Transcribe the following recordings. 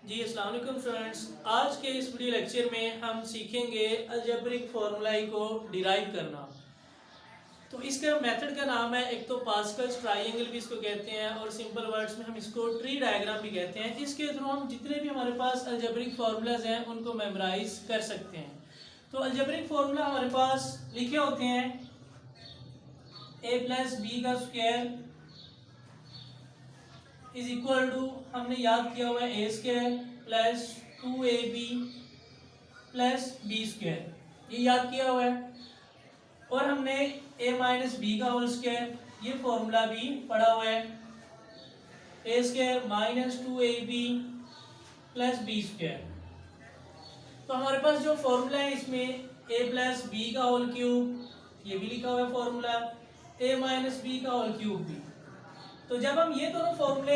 जी अस्सलाम वालेकुम स्टूडेंट्स। आज के इस वीडियो लेक्चर में हम सीखेंगे अलजेब्रिक फार्मूलाई को डिराइव करना। तो इसका मेथड का नाम है, एक तो पास्कल्स ट्रायंगल भी इसको कहते हैं और सिंपल वर्ड्स में हम इसको ट्री डायग्राम भी कहते हैं। इसके थ्रू हम जितने भी हमारे पास अलजेब्रिक फार्मूलाज हैं उनको मेमोराइज कर सकते हैं। तो अलजेब्रिक फार्मूला हमारे पास लिखे होते हैं a प्लस बी का स्क्वायर इज इक्वल टू, हमने याद किया हुआ है, a square plus 2ab plus b square, ये याद किया हुआ है। और हमने a माइनस बी का होल स्क्वायर, ये फॉर्मूला भी पढ़ा हुआ है, a square minus 2ab plus b square. तो हमारे पास जो फॉर्मूला है इसमें a प्लस बी का होल क्यूब, ये भी लिखा हुआ है फॉर्मूला, a माइनस बी का होल क्यूब भी। तो जब हम ये दोनों फॉर्मूले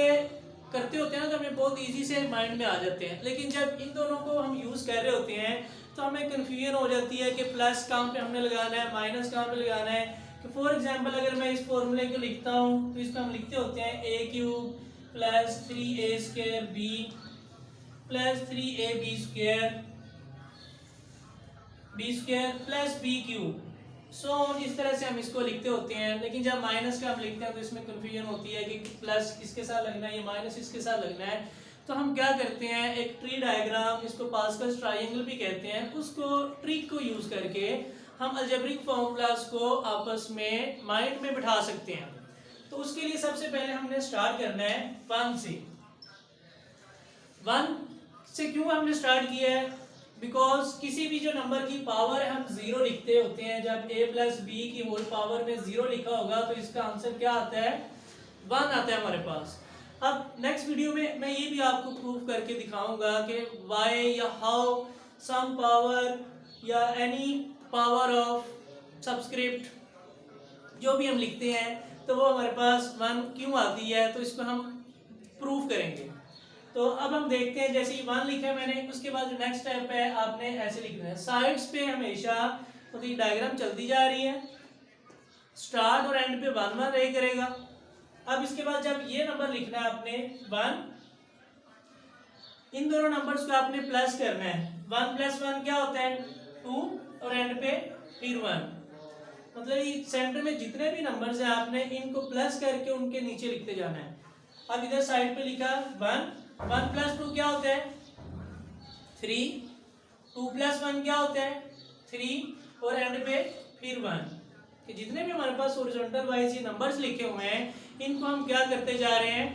करते होते हैं ना तो हमें बहुत इजी से माइंड में आ जाते हैं, लेकिन जब इन दोनों को हम यूज़ कर रहे होते हैं तो हमें कन्फ्यूजन हो जाती है कि प्लस कहाँ पे हमने लगाना है, माइनस कहाँ पे लगाना है। कि फॉर एग्जांपल अगर मैं इस फॉर्मूले को लिखता हूँ तो इसको हम लिखते होते हैं a cube plus 3a square B plus 3ab square b square plus b cube. So इस तरह से हम इसको लिखते होते हैं, लेकिन जब माइनस का हम लिखते हैं तो इसमें कन्फ्यूजन होती है कि प्लस इसके साथ लगना है या माइनस इसके साथ लगना है। तो हम क्या करते हैं, एक ट्री डायग्राम, इसको पास्कल्स ट्रायंगल भी कहते हैं, उसको ट्रिक को यूज़ करके हम अलजेब्रिक फार्मूलाज को आपस में माइंड में बिठा सकते हैं। तो उसके लिए सबसे पहले हमने स्टार्ट करना है 1 से। 1 से क्यों हमने स्टार्ट किया है, बिकॉज किसी भी जो नंबर की पावर है हम जीरो लिखते होते हैं। जब a प्लस बी की होल पावर में जीरो लिखा होगा तो इसका आंसर क्या आता है, 1 आता है हमारे पास। अब नेक्स्ट वीडियो में मैं ये भी आपको प्रूफ करके दिखाऊंगा कि वाई या हाउ सम पावर या एनी पावर ऑफ सबस्क्रिप्ट जो भी हम लिखते हैं तो वो हमारे पास 1 क्यों आती है, तो इसको हम प्रूफ करेंगे। तो अब हम देखते हैं, जैसे ही 1 लिखा है मैंने, उसके बाद जो नेक्स्ट स्टेप है आपने ऐसे लिखना है। साइड्स पे हमेशा तो ये डायग्राम चलती जा रही है, स्टार्ट और एंड पे 1 1 रहे करेगा। अब इसके बाद जब ये नंबर लिखना है आपने 1, इन दोनों नंबर्स को आपने प्लस करना है। 1 प्लस 1 क्या होता है, 2, और एंड पे फिर 1। मतलब ये सेंटर में जितने भी नंबर्स हैं आपने इनको प्लस करके उनके नीचे लिखते जाना है। अब इधर साइड पे लिखा 1, 1 प्लस 2 क्या होता है 3, 2 प्लस 1 क्या होता है 3, और एंड पे फिर 1। कि जितने भी हमारे पास हॉरिजॉन्टल वाइज ये नंबर्स लिखे हुए हैं इनको हम क्या करते जा रहे हैं,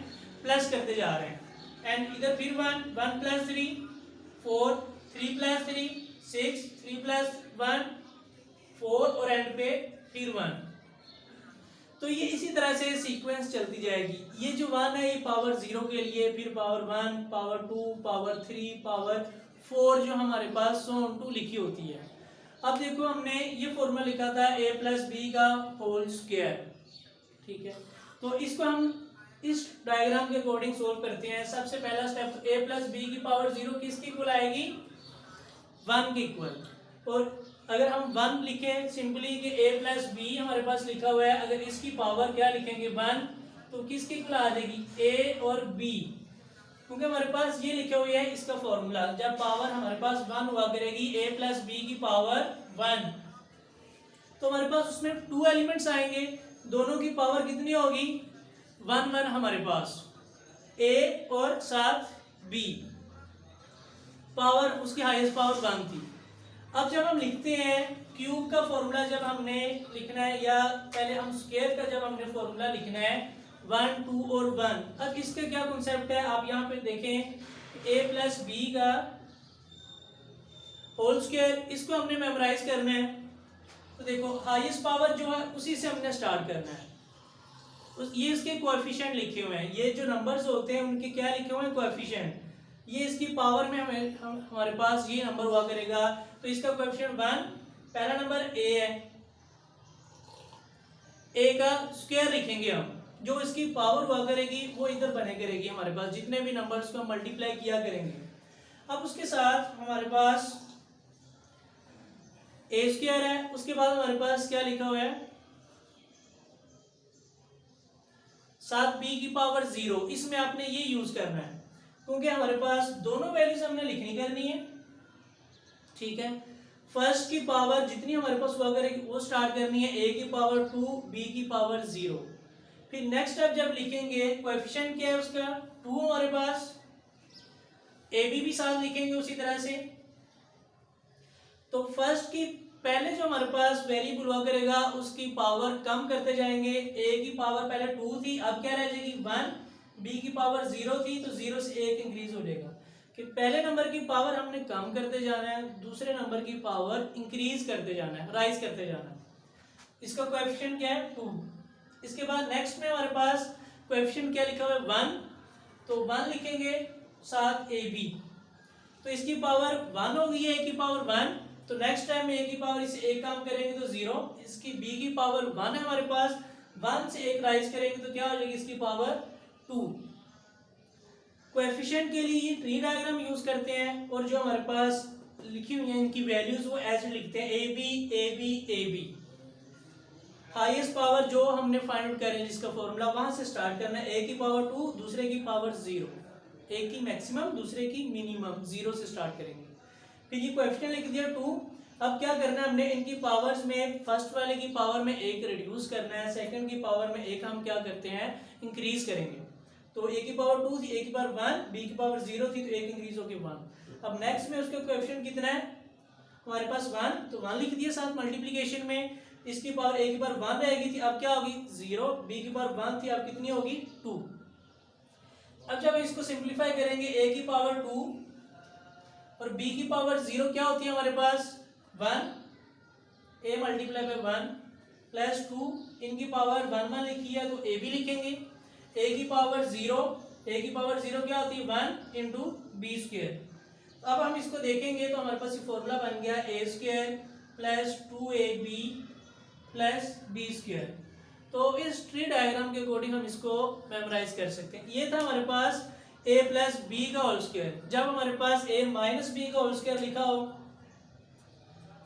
प्लस करते जा रहे हैं। एंड इधर फिर 1, 1 प्लस 3 4, 3 प्लस 3 6, 3 प्लस 1 4, और एंड पे फिर 1। तो ये इसी तरह से सीक्वेंस चलती जाएगी। ये जो 1 है ये पावर 0 के लिए, फिर पावर 1, पावर 2, पावर 3, पावर 4 जो हमारे पास 2 लिखी होती है। अब देखो हमने ये फॉर्मूला लिखा था a प्लस बी का होल स्क्वायर, ठीक है। तो इसको हम इस डायग्राम के अकॉर्डिंग सोल्व करते हैं। सबसे पहला स्टेप, a प्लस बी की पावर 0 किसकी इक्वल आएगी, 1 के इक्वल। और अगर हम 1 लिखें सिंपली कि a प्लस बी हमारे पास लिखा हुआ है, अगर इसकी पावर क्या लिखेंगे 1, तो किसकी इक्वल आ जाएगी a और b, क्योंकि हमारे पास ये लिखे हुए है इसका फॉर्मूला। जब पावर हमारे पास 1 हुआ करेगी a प्लस बी की पावर 1, तो हमारे पास उसमें 2 एलिमेंट्स आएंगे, दोनों की पावर कितनी होगी 1 1 हमारे पास, a और साथ b, पावर उसकी हाईएस्ट पावर 1 थी। अब जब हम लिखते हैं क्यूब का फॉर्मूला जब हमने लिखना है, या पहले हम स्क्वायर का जब हमने फॉर्मूला लिखना है 1 2 और 1। अब इसका क्या कॉन्सेप्ट है, आप यहाँ पे देखें a प्लस बी का होल स्क्वायर, इसको हमने मेमोराइज करना है। तो देखो हाईएस्ट पावर जो है उसी से हमने स्टार्ट करना है। ये इसके कोएफिशिएंट लिखे हुए हैं, ये जो नंबर्स होते हैं उनके क्या लिखे हुए हैं, कोएफिशिएंट। ये इसकी पावर में हमारे पास ये नंबर हुआ करेगा, तो इसका कोएफिशिएंट 1। पहला नंबर a है, a का स्क्वायर लिखेंगे हम, जो इसकी पावर हुआ करेगी वो इधर बने करेगी हमारे पास, जितने भी नंबर्स को हम मल्टीप्लाई किया करेंगे। अब उसके साथ हमारे पास a स्क्वायर है, उसके बाद हमारे पास क्या लिखा हुआ है, साथ b की पावर 0, इसमें आपने ये यूज करना है। क्योंकि हमारे पास दोनों वैल्यूज हमने लिखनी करनी है, ठीक है। फर्स्ट की पावर जितनी हमारे पास हुआ करेगी वो स्टार्ट करनी है, a की पावर 2 b की पावर 0। फिर नेक्स्ट स्टेप जब लिखेंगे कोएफिशिएंट क्या है उसका 2 हमारे पास, ए बी भी साथ लिखेंगे उसी तरह से। तो फर्स्ट की पहले जो हमारे पास वेरिएबल हुआ करेगा उसकी पावर कम करते जाएंगे, ए की पावर पहले 2 थी, अब क्या रह जाएगी 1, बी की पावर 0 थी तो 0 से 1 इंक्रीज हो जाएगा कि पहले नंबर की पावर हमने कम करते जाना है, दूसरे नंबर की पावर इंक्रीज करते जाना है, राइज करते जाना है। इसका कोएफिशिएंट क्या है 2। इसके बाद नेक्स्ट में हमारे पास कोएफिशिएंट क्या लिखा हुआ है 1, तो 1 लिखेंगे साथ ए बी, तो इसकी पावर 1 हो गई है, ए की पावर 1, तो नेक्स्ट टाइम ए की पावर इसे 1 कम करेंगे तो 0, इसकी बी की पावर 1 है हमारे पास, 1 से 1 राइज करेंगे तो क्या हो जाएगी इसकी पावर 2। कोएफिशिएंट के लिए ये ट्री डायग्राम यूज करते हैं और जो हमारे पास लिखी हुई है इनकी वैल्यूज वो ऐसे लिखते हैं A B A B A B. Highest power जो हमने फाइंड आउट करें जिसका फॉर्मूला वहां से स्टार्ट करना है, ए की पावर 2 दूसरे की पावर 0, एक की मैक्सिमम दूसरे की मिनिमम, 0 से स्टार्ट करेंगे। फिर ये कोएफिशिएंट लिख दिया 2। अब क्या करना है हमने इनकी पावर्स में फर्स्ट वाले की पावर में 1 रिड्यूस करना है, सेकंड की पावर में 1 हम क्या करते हैं इंक्रीज करेंगे। तो ए की पावर 2 थी, ए की पावर 1, बी की पावर 0 थी तो 1 इंक्रीज होके 1। अब नेक्स्ट में उसका कोएफिशिएंट कितना है हमारे पास 1, तो 1 लिख दिया साथ मल्टीप्लिकेशन में, इसकी पावर ए की पावर 1 रहेगी थी, अब क्या होगी 0, बी की पावर 1 थी अब कितनी होगी 2। अब जब इसको सिंप्लीफाई करेंगे ए की पावर 2 और बी की पावर 0 क्या होती है हमारे पास 1, ए मल्टीप्लाई बाय 1 प्लस 2, इनकी पावर 1 1 लिखी है तो ए भी लिखेंगे, ए की पावर 0, ए की पावर 0 क्या होती है 1 इंटू बी स्क्वायर। अब हम इसको देखेंगे तो हमारे पास ये फॉर्मूला बन गया a square plus 2ab plus b square. तो इस ट्री डायग्राम के अकॉर्डिंग हम इसको मेमोराइज कर सकते हैं। ये था हमारे पास a प्लस बी का होल स्क्वायर। जब हमारे पास a माइनस बी का होल स्क्वायर लिखा हो,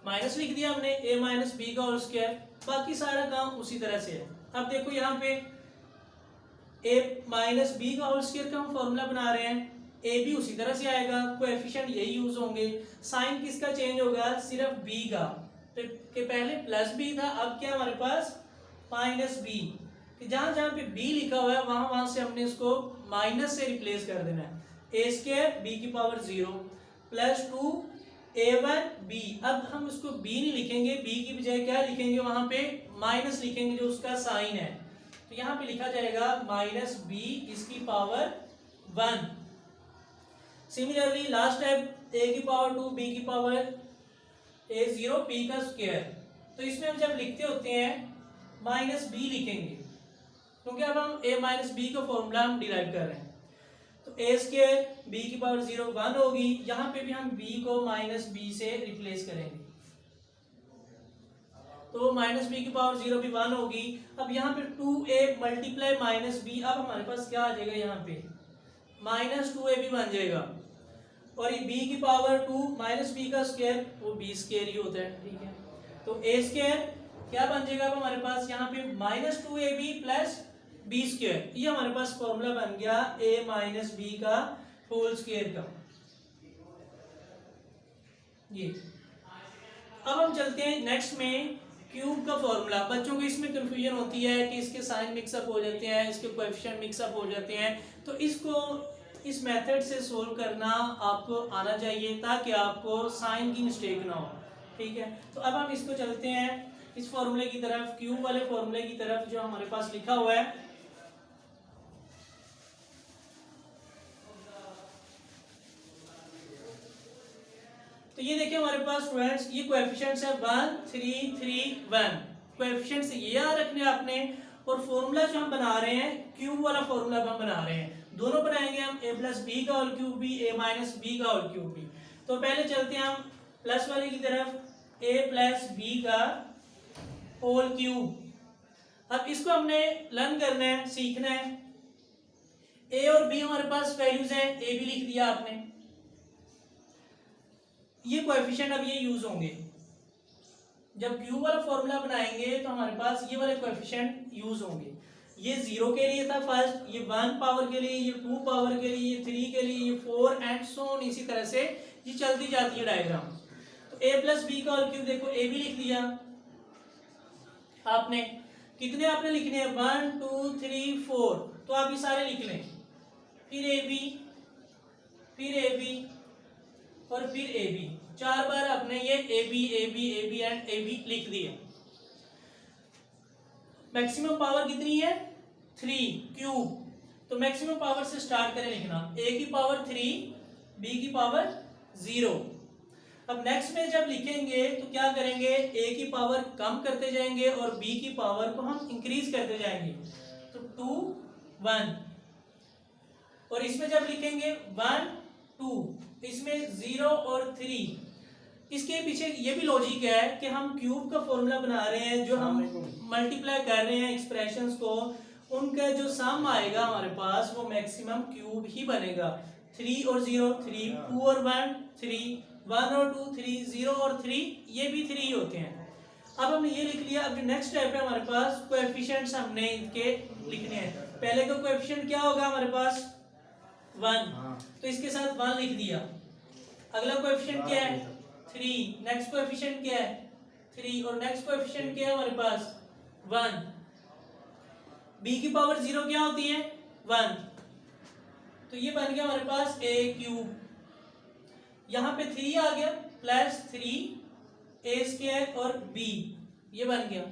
माइनस लिख दिया हमने a माइनस बी का होल स्क्वायर, बाकी सारा काम उसी तरह से है। अब देखो यहाँ पे a माइनस बी का होल स्क्वायर का हम फॉर्मूला बना रहे हैं, a भी उसी तरह से आएगा, कोएफिशिएंट यही यूज होंगे, साइन किसका चेंज होगा सिर्फ b का, के पहले प्लस b था अब क्या हमारे पास माइनस b, जहां जहां पे b लिखा हुआ है वहां वहां से हमने इसको माइनस से रिप्लेस कर देना है। a स्क्वायर बी की पावर 0 प्लस 2 a1 b, अब हम उसको b नहीं लिखेंगे, b की बजाय क्या लिखेंगे वहां पे माइनस लिखेंगे जो उसका साइन है, तो यहाँ पे लिखा जाएगा माइनस b इसकी power 1। Similarly last step a की पावर 2 b की पावर a0 b का स्क्वायर, तो इसमें हम जब लिखते होते हैं माइनस b लिखेंगे क्योंकि अब हम a माइनस बी का फॉर्मूला हम डिराइव कर रहे हैं। तो a स्क्वायर b की पावर 0 1 होगी, यहाँ पे भी हम b को माइनस b से रिप्लेस करेंगे तो माइनस बी की पावर 0 भी 1 होगी। अब यहाँ पे 2a मल्टीप्लाई माइनस बी, अब हमारे पास क्या आ जाएगा यहाँ पे माइनस 2a भी बन जाएगा, और ये b की पावर 2 माइनस बी का स्क्वायर वो b स्क्वायर ही होता है, ठीक है। तो a स्क्वायर क्या बन जाएगा अब हमारे पास यहाँ पे minus 2ab plus b square, ये हमारे पास फॉर्मूला बन गया a माइनस बी का होल स्क्वायर का। ये अब हम चलते हैं नेक्स्ट में क्यूब का फॉर्मूला। बच्चों को इसमें कंफ्यूजन होती है कि इसके साइन मिक्सअप हो जाते हैं, इसके कोएफिशिएंट मिक्सअप हो जाते हैं, तो इसको इस मेथड से सोल्व करना आपको आना चाहिए ताकि आपको साइन की मिस्टेक ना हो, ठीक है। तो अब हम इसको चलते हैं इस फॉर्मूले की तरफ, क्यूब वाले फॉर्मूले की तरफ जो हमारे पास लिखा हुआ है। तो ये देखिए हमारे पास स्टूडेंट्स ये कोएफिशिएंट्स है 1 3 3 1, कोएफिशिएंट्स ये याद रखने आपने, और फॉर्मूला जो हम बना रहे हैं क्यूब वाला फॉर्मूला हम बना रहे हैं, दोनों बनाएंगे हम a प्लस बी का होल क्यूब भी a माइनस बी का होल क्यूब भी। तो पहले चलते हैं हम प्लस वाले की तरफ, a प्लस बी का होल क्यूब। अब इसको हमने लर्न करना है, सीखना है। a और b हमारे पास वैल्यूज हैं, a भी लिख दिया आपने, ये कोएफिशिएंट अब ये यूज होंगे जब क्यूब वाला फॉर्मूला बनाएंगे तो हमारे पास ये वाले कोएफिशिएंट यूज होंगे। ये 0 के लिए था फर्स्ट, ये 1 पावर के लिए, ये 2 पावर के लिए, ये 3 के लिए, ये 4 एंड सो ऑन, इसी तरह से ये चलती जाती है डायग्राम। तो a प्लस बी का होल क्यूब देखो, ए भी लिख लिया आपने। कितने आपने लिखने हैं? 1 2 3 4, तो आप ये सारे लिख लें। फिर ए बी, फिर ए बी और फिर ए बी, 4 बार आपने ये A B and A B लिख दिया। मैक्सिमम पावर कितनी है? 3 क्यूब। तो मैक्सिमम पावर से स्टार्ट करें लिखना, a की पावर 3, b की पावर 0। अब नेक्स्ट में जब लिखेंगे तो क्या करेंगे? a की पावर कम करते जाएंगे और b की पावर को हम इंक्रीज करते जाएंगे। तो 2 1, और इसमें जब लिखेंगे 1 2, इसमें 0 और 3। इसके पीछे ये भी लॉजिक है कि हम क्यूब का फॉर्मूला बना रहे हैं, जो हम मल्टीप्लाई कर रहे हैं एक्सप्रेशंस को, उनका जो सम आएगा हमारे पास वो मैक्सिमम क्यूब ही बनेगा। 3 और 0 3, 2 और 1 3, 1 और 2 3, 0 और 3, ये भी 3 ही होते हैं। अब हमने ये लिख लिया। अब जो नेक्स्ट स्टेप है हमारे पास, कोएफिशिएंट्स हमने इनके लिखने हैं। पहले का कोएफिशिएंट क्या होगा हमारे पास? 1, तो इसके साथ 1 लिख दिया। अगला कोएफिशिएंट क्या है? 3। नेक्स्ट कोएफिशिएंट क्या है? 3, और नेक्स्ट कोएफिशिएंट क्या है हमारे पास? 1। b की पावर 0 क्या होती है? 1। तो ये बन गया हमारे पास a क्यूब। यहाँ पे 3 आ गया, प्लस 3 a स्क्वायर और b, ये बन गया।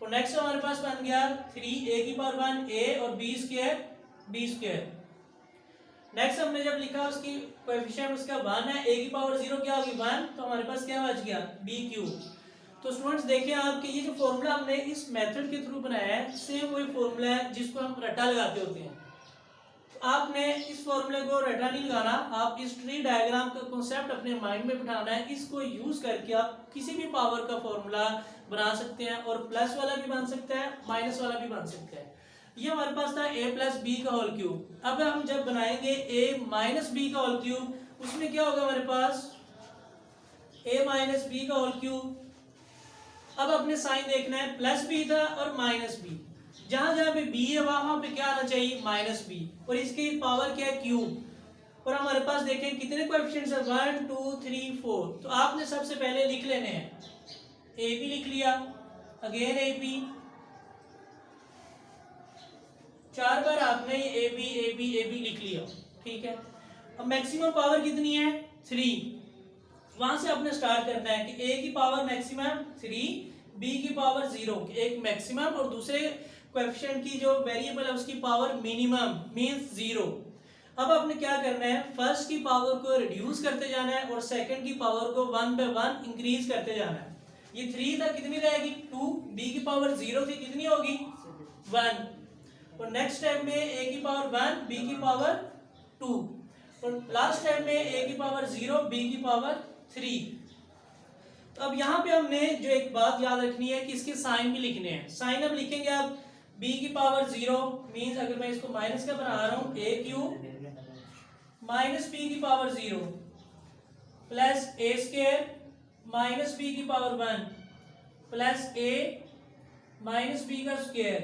और नेक्स्ट हमारे पास बन गया 3 a की पावर 1 a और b square b square. Next हमने जब लिखा उसकी कोएफिशिएंट उसका 1 है, a की पावर 0 क्या होगी? 1, तो हमारे पास क्या बच गया? b cube. तो स्टूडेंट्स देखिए आपके ये जो फॉर्मूला हमने इस मेथड के थ्रू बनाया है, सेम वही फॉर्मूला है जिसको हम रट्टा लगाते होते हैं। तो आपने इस फॉर्मूले को रट्टा नहीं लगाना, आप इस ट्री डायग्राम का कॉन्सेप्ट अपने माइंड में बिठाना है। इसको यूज करके आप किसी भी पावर का फॉर्मूला बना सकते हैं, और प्लस वाला भी बन सकता है, माइनस वाला भी बन सकता है। ये हमारे पास था a प्लस बी का होल क्यूब। अब हम जब बनाएंगे a माइनस बी का होल क्यूब, उसमें क्या होगा हमारे पास? a माइनस बी का होल क्यूब। अब अपने साइन देखना है, प्लस बी था और माइनस बी, जहां जहां पे b है वहां पे क्या आना चाहिए? माइनस बी, और इसकी पावर क्या है? क्यूब। और हमारे पास देखें कितने कोएफिशिएंट्स है? 1 2 3 4। तो आपने सबसे पहले लिख लेने हैं, a b लिख लिया, अगेन a b, 4 बार आपने ए बी लिख लिया, ठीक है। अब मैक्सिमम पावर कितनी है? 3। वहां से आपने स्टार्ट करना है कि a की पावर मैक्सिमम 3, b की पावर 0, एक मैक्सिमम और दूसरे कोएफिशिएंट की जो वेरिएबल है उसकी पावर मिनिमम मींस 0। अब आपने क्या करना है? फर्स्ट की पावर को रिड्यूस करते जाना है और सेकंड की पावर को 1 by 1 इंक्रीज करते जाना है। ये 3 था, कितनी रहेगी? 2। b की पावर 0 थी, कितनी होगी? 1। और नेक्स्ट स्टेप में a की पावर 1, b की पावर 2, और लास्ट स्टेप में a की पावर 0, b की पावर 3। तो अब यहाँ पे हमने जो एक बात याद रखनी है कि इसके साइन भी लिखने हैं। साइन अब लिखेंगे आप, b की पावर 0 मींस अगर मैं इसको माइनस का बना रहा हूँ, a क्यूब माइनस b की power 0 plus a square minus b की power 1 plus a minus b का स्क्वायर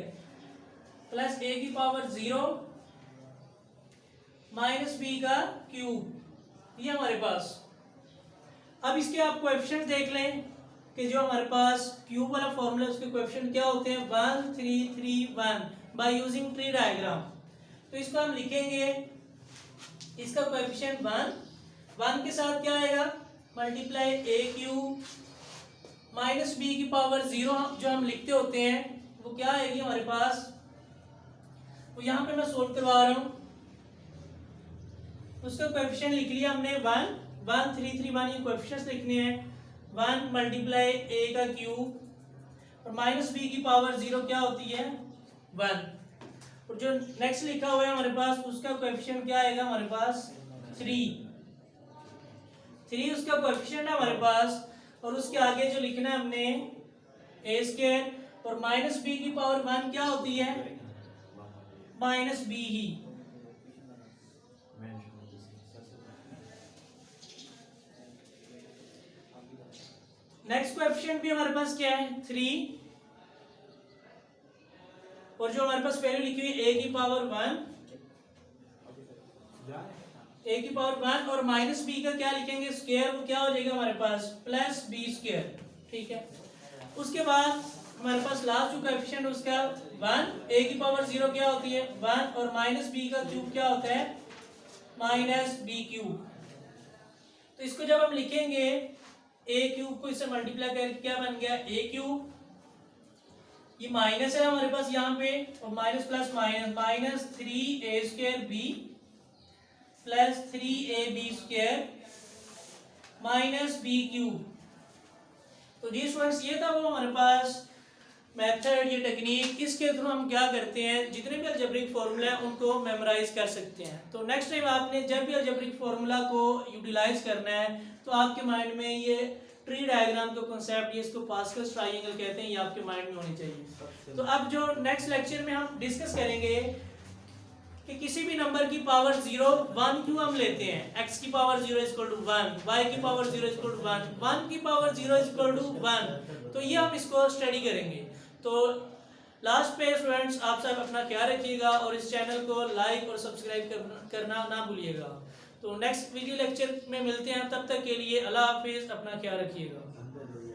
प्लस a की पावर 0 माइनस b का क्यूब, ये हमारे पास। अब इसके आप कोएफिशिएंट देख लें कि जो हमारे पास क्यूब वाला फॉर्मूला उसके कोएफिशिएंट क्या होते हैं? 1 3 3 1 बाय यूजिंग ट्री डायग्राम। तो इसको हम लिखेंगे, इसका कोएफिशिएंट 1 के साथ क्या आएगा? Multiply a cube minus b की पावर 0 जो हम लिखते होते हैं वो क्या आएगी हमारे पास? तो यहाँ पे मैं सोल्व करवा रहा हूँ, उसका कोएफिशिएंट लिख लिया हमने 1 1 3 3 1, ये कोएफिशिएंट्स लिखने हैं। 1 मल्टीप्लाई a का क्यूब और माइनस b की पावर 0 क्या होती है? 1। और जो नेक्स्ट लिखा हुआ है हमारे पास उसका कोएफिशिएंट क्या आएगा हमारे पास? 3 उसका कोएफिशिएंट है हमारे पास। और उसके आगे जो लिखना है हमने a स्क्वायर और माइनस b की पावर 1 क्या होती है? माइनस b ही। नेक्स्ट कोएफिशिएंट भी हमारे पास क्या है? 3, और जो हमारे पास वैल्यू लिखी हुई ए की पावर 1 और माइनस बी का क्या लिखेंगे स्क्वायर, वो क्या हो जाएगा हमारे पास प्लस बी स्क्वायर। ठीक है, उसके बाद हमारे पास लास्ट जो कोएफिशिएंट उसका 1, ए की पावर 0 क्या होती है 1 और माइनस बी का क्यूब क्या होता है माइनस बी क्यूब। तो इसको जब हम लिखेंगे ए क्यूब को इससे मल्टीप्लाई करके क्या बन गया ए क्यूब, ये माइनस है हमारे पास यहाँ पे और minus plus minus minus 3a square B plus 3ab square minus B cube. तो जी स्टूडेंट्स ये था वो हमारे पास मेथड, ये टेक्निक, इसके थ्रू हम क्या करते हैं जितने भी अलजेब्रिक फॉर्मूला है उनको मेमोराइज कर सकते हैं। तो नेक्स्ट टाइम आपने जब भी अलजेब्रिक फॉर्मूला को यूटिलाइज करना है तो आपके माइंड में ये ट्री डायग्राम का कॉन्सेप्ट, ये इसको पास्कल्स ट्रायंगल कहते हैं, ये आपके माइंड में होनी चाहिए। तो अब जो नेक्स्ट लेक्चर में हम डिस्कस करेंगे कि किसी भी नंबर की पावर 0 1 क्यों हम लेते हैं, x की पावर 0 इक्वल टू 1, y की पावर 0 इक्वल टू 1, 1 की पावर 0 इक्वल टू 1, तो ये हम इसको स्टडी करेंगे। तो लास्ट पे स्टूडेंट्स आप सब अपना ख्याल रखिएगा और इस चैनल को लाइक और सब्सक्राइब करना ना भूलिएगा। तो नेक्स्ट वीडियो लेक्चर में मिलते हैं, तब तक के लिए अल्लाह हाफिज़, अपना ख्याल रखिएगा।